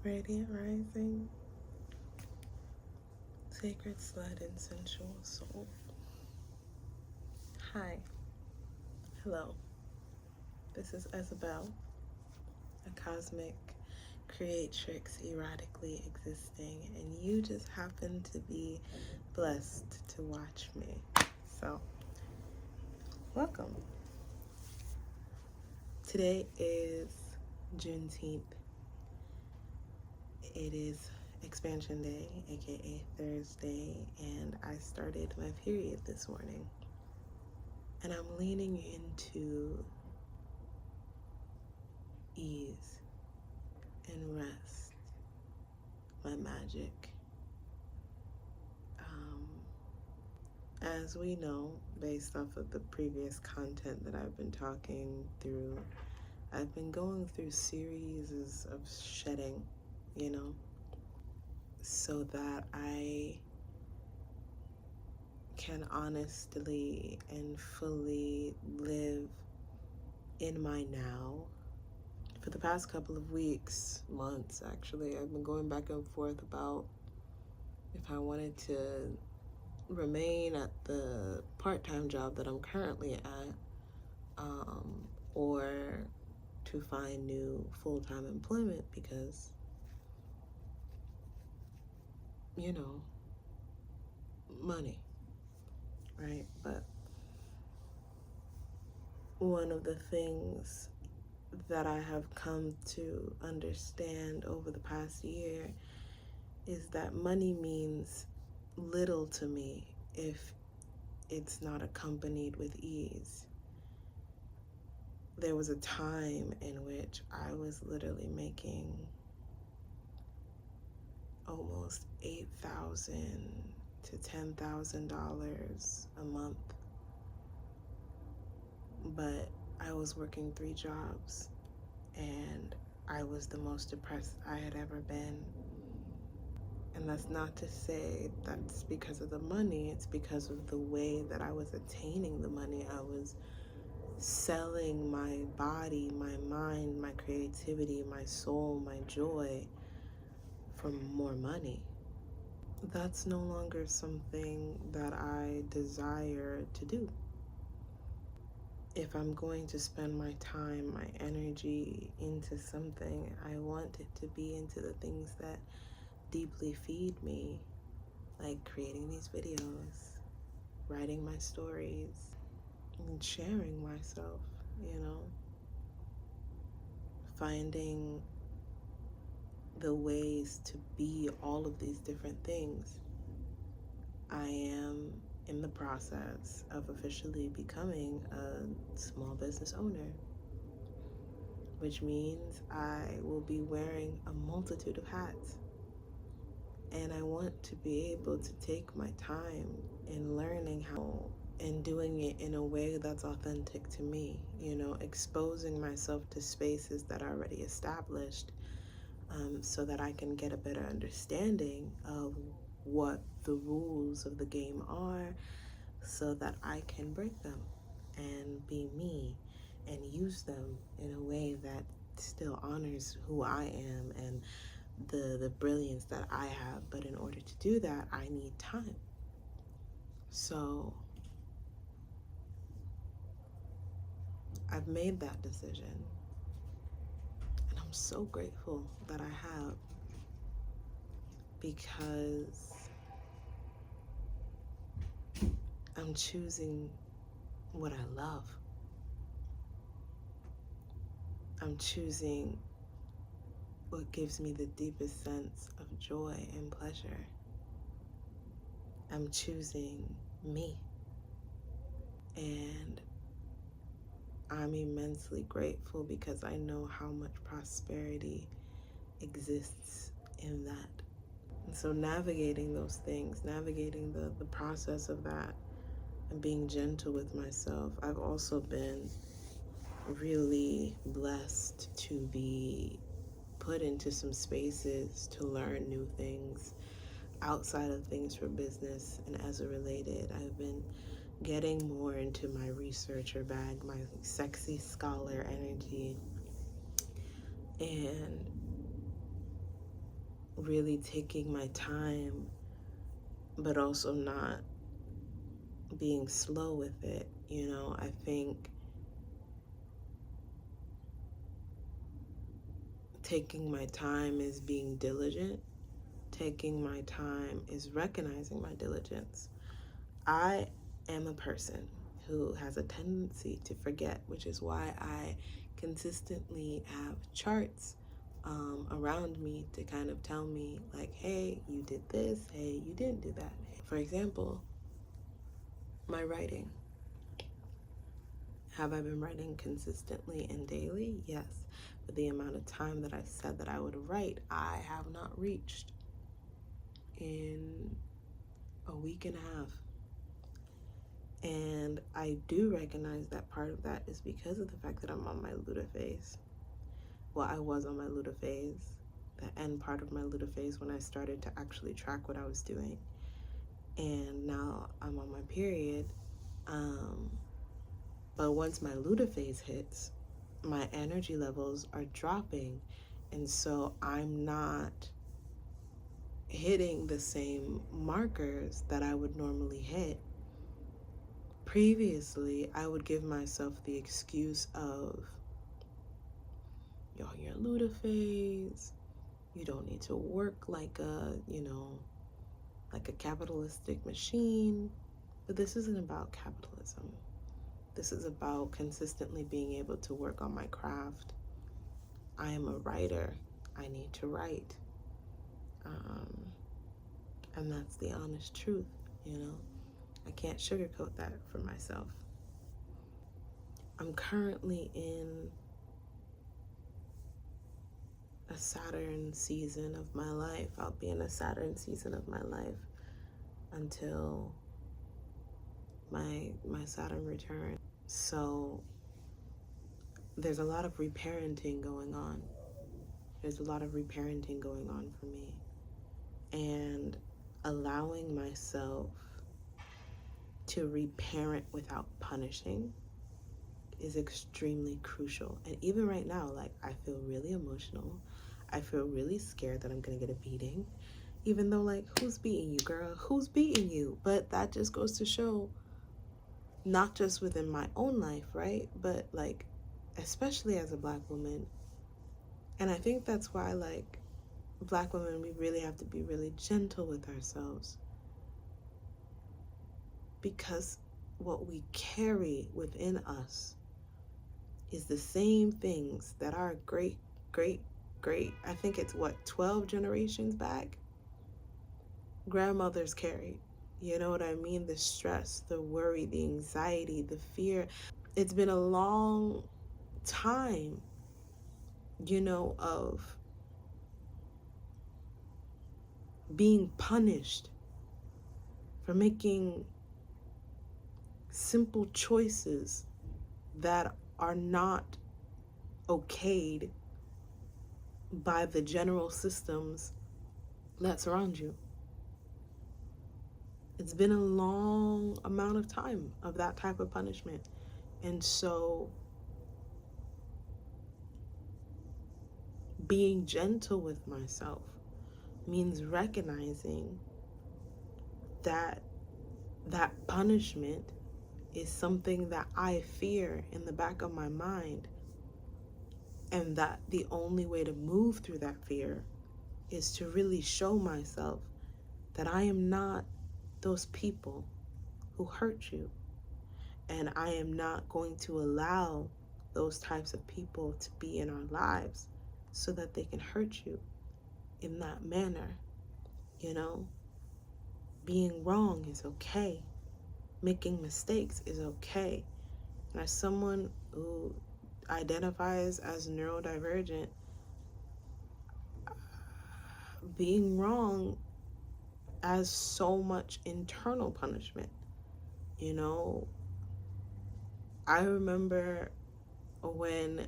Radiant rising, sacred slut and sensual soul. Hi, hello. This is Isabel, a cosmic creatrix erotically existing, and you just happen to be blessed to watch me. So, welcome. Today is Juneteenth. It is Expansion Day, aka Thursday, and I started my period this morning. And I'm leaning into ease and rest, my magic. As we know, based off of the previous content that I've been talking through, I've been going through series of shedding, so that I can honestly and fully live in my now. For the past couple of weeks, months actually, I've been going back and forth about if I wanted to remain at the part-time job that I'm currently at, or to find new full-time employment because, money, right? But one of the things that I have come to understand over the past year is that money means little to me if it's not accompanied with ease. There was a time in which I was literally making almost $8,000 to $10,000 a month, but I was working 3 jobs and I was the most depressed I had ever been. And that's not to say that's because of the money, it's because of the way that I was attaining the money. I was selling my body, my mind, my creativity, my soul, my joy for more money. That's no longer something that I desire to do. If I'm going to spend my time, my energy into something, I want it to be into the things that deeply feed me, like creating these videos, writing my stories, and sharing myself, finding the ways to be all of these different things. I am in the process of officially becoming a small business owner, which means I will be wearing a multitude of hats. And I want to be able to take my time in learning how and doing it in a way that's authentic to me, exposing myself to spaces that are already established, so that I can get a better understanding of what the rules of the game are, so that I can break them and be me and use them in a way that still honors who I am and the brilliance that I have. But in order to do that, I need time. So I've made that decision, and I'm so grateful that I have, because I'm choosing what I love. I'm choosing what gives me the deepest sense of joy and pleasure. I'm choosing me. And I'm immensely grateful because I know how much prosperity exists in that. And so navigating those things, navigating the process of that, and being gentle with myself, I've also been really blessed to be put into some spaces to learn new things outside of things for business and as a related. I've been getting more into my researcher bag, my sexy scholar energy, and really taking my time, but also not being slow with it. I think taking my time is being diligent. Taking my time is recognizing my diligence. I am a person who has a tendency to forget, which is why I consistently have charts around me to kind of tell me, like, hey, you did this, hey, you didn't do that. For example, my writing. Have I been writing consistently and daily? Yes. But the amount of time that I said that I would write, I have not reached in a week and a half. And I do recognize that part of that is because of the fact that I'm on my Luda phase. Well, I was on my Luda phase, the end part of my Luda phase when I started to actually track what I was doing. And now I'm on my period. But once my Luda phase hits, my energy levels are dropping. And so I'm not hitting the same markers that I would normally hit. Previously, I would give myself the excuse of, you're on your Luda phase, you don't need to work like a capitalistic machine. But this isn't about capitalism. This is about consistently being able to work on my craft. I am a writer. I need to write. And that's the honest truth, I can't sugarcoat that for myself. I'm currently in a Saturn season of my life. I'll be in a Saturn season of my life until my Saturn return. So there's a lot of reparenting going on. There's a lot of reparenting going on for me. And allowing myself to reparent without punishing is extremely crucial. And even right now, like, I feel really emotional. I feel really scared that I'm gonna get a beating. Even though, like, who's beating you, girl? Who's beating you? But that just goes to show, not just within my own life, right? But, like, especially as a Black woman. And I think that's why, like, Black women, we really have to be really gentle with ourselves. Because what we carry within us is the same things that our great, I think it's 12 generations back, grandmothers carried. You know what I mean? The stress, the worry, the anxiety, the fear. It's been a long time, of being punished for making simple choices that are not okayed by the general systems that surround you. It's been a long amount of time of that type of punishment. And so being gentle with myself means recognizing that punishment is something that I fear in the back of my mind, and that the only way to move through that fear is to really show myself that I am not those people who hurt you, and I am not going to allow those types of people to be in our lives so that they can hurt you in that manner. Being wrong is okay. Making mistakes is okay. And as someone who identifies as neurodivergent, being wrong has so much internal punishment. I remember when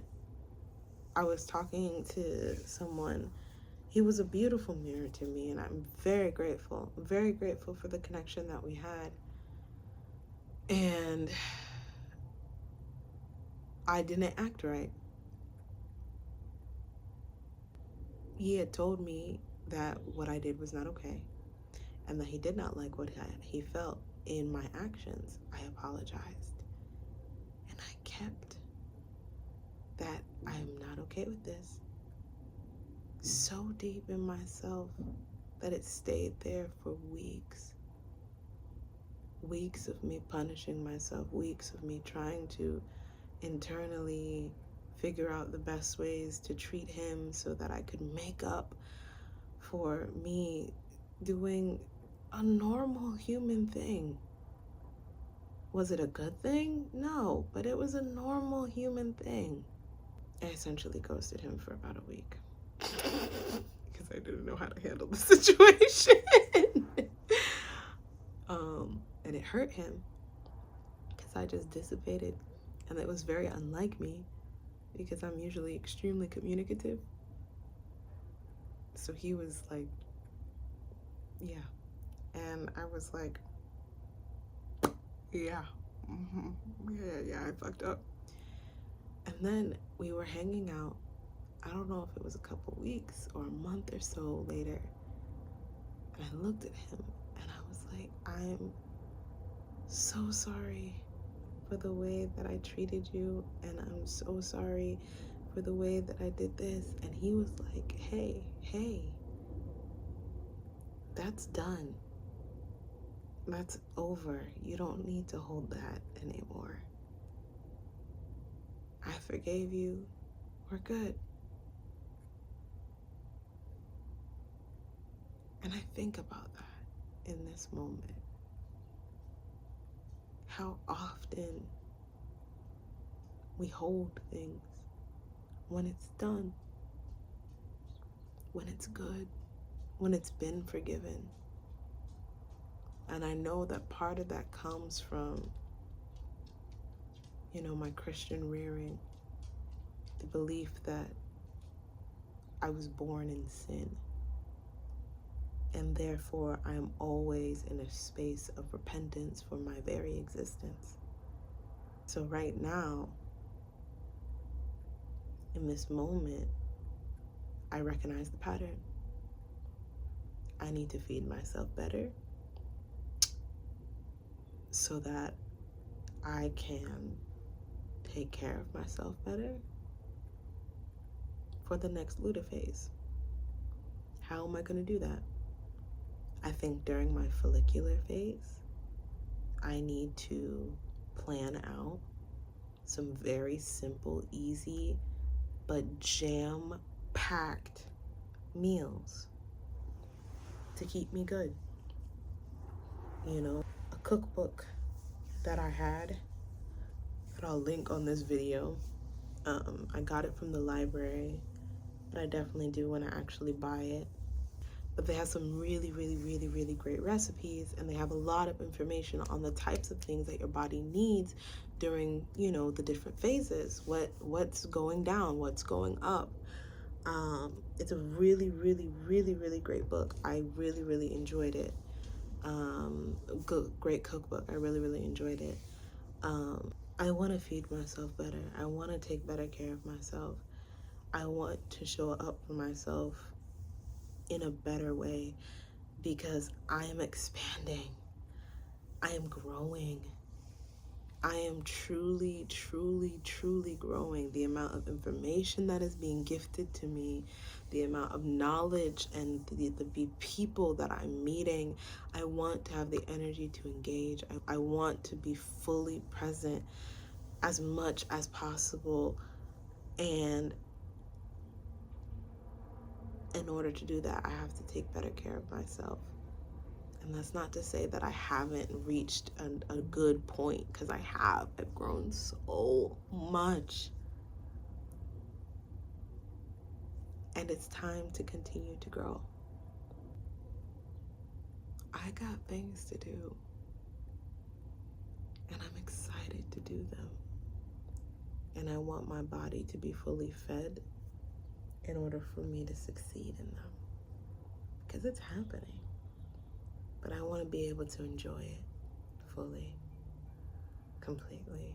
I was talking to someone, he was a beautiful mirror to me, and I'm very grateful for the connection that we had. And I didn't act right. He had told me that what I did was not okay, and that he did not like what he felt in my actions, I apologized. And I kept that I am not okay with this so deep in myself that it stayed there for weeks. Weeks of me punishing myself, weeks of me trying to internally figure out the best ways to treat him so that I could make up for me doing a normal human thing. Was it a good thing? No, but it was a normal human thing. I essentially ghosted him for about a week because I didn't know how to handle the situation. And it hurt him because I just dissipated, and it was very unlike me because I'm usually extremely communicative. So he was like, yeah. And I was like, yeah, yeah, I fucked up. And then we were hanging out. I don't know if it was a couple weeks or a month or so later. And I looked at him and I was like, I'm so sorry for the way that I treated you. And I'm so sorry for the way that I did this. And he was like, hey, that's done. That's over. You don't need to hold that anymore. I forgave you. We're good. And I think about that in this moment. How often we hold things when it's done, when it's good, when it's been forgiven. And I know that part of that comes from, my Christian rearing, the belief that I was born in sin. And therefore, I am always in a space of repentance for my very existence. So right now, in this moment, I recognize the pattern. I need to feed myself better so that I can take care of myself better for the next Luda phase. How am I going to do that? I think during my follicular phase, I need to plan out some very simple, easy, but jam-packed meals to keep me good. A cookbook that I had that I'll link on this video. I got it from the library, but I definitely do want to actually buy it. But they have some really, really, really, really great recipes, and they have a lot of information on the types of things that your body needs during, the different phases. What's going down, what's going up. It's a really, really, really, really great book. I really, really enjoyed it. Great cookbook. I really, really enjoyed it. I want to feed myself better. I want to take better care of myself. I want to show up for myself in a better way because I am expanding. I am growing. I am truly, truly, truly growing. The amount of information that is being gifted to me, the amount of knowledge and the people that I'm meeting, I want to have the energy to engage. I want to be fully present as much as possible. And in order to do that, I have to take better care of myself. And that's not to say that I haven't reached a good point, because I have. I've grown so much. And it's time to continue to grow. I got things to do. And I'm excited to do them. And I want my body to be fully fed in order for me to succeed in them. Because it's happening. But I want to be able to enjoy it fully, completely.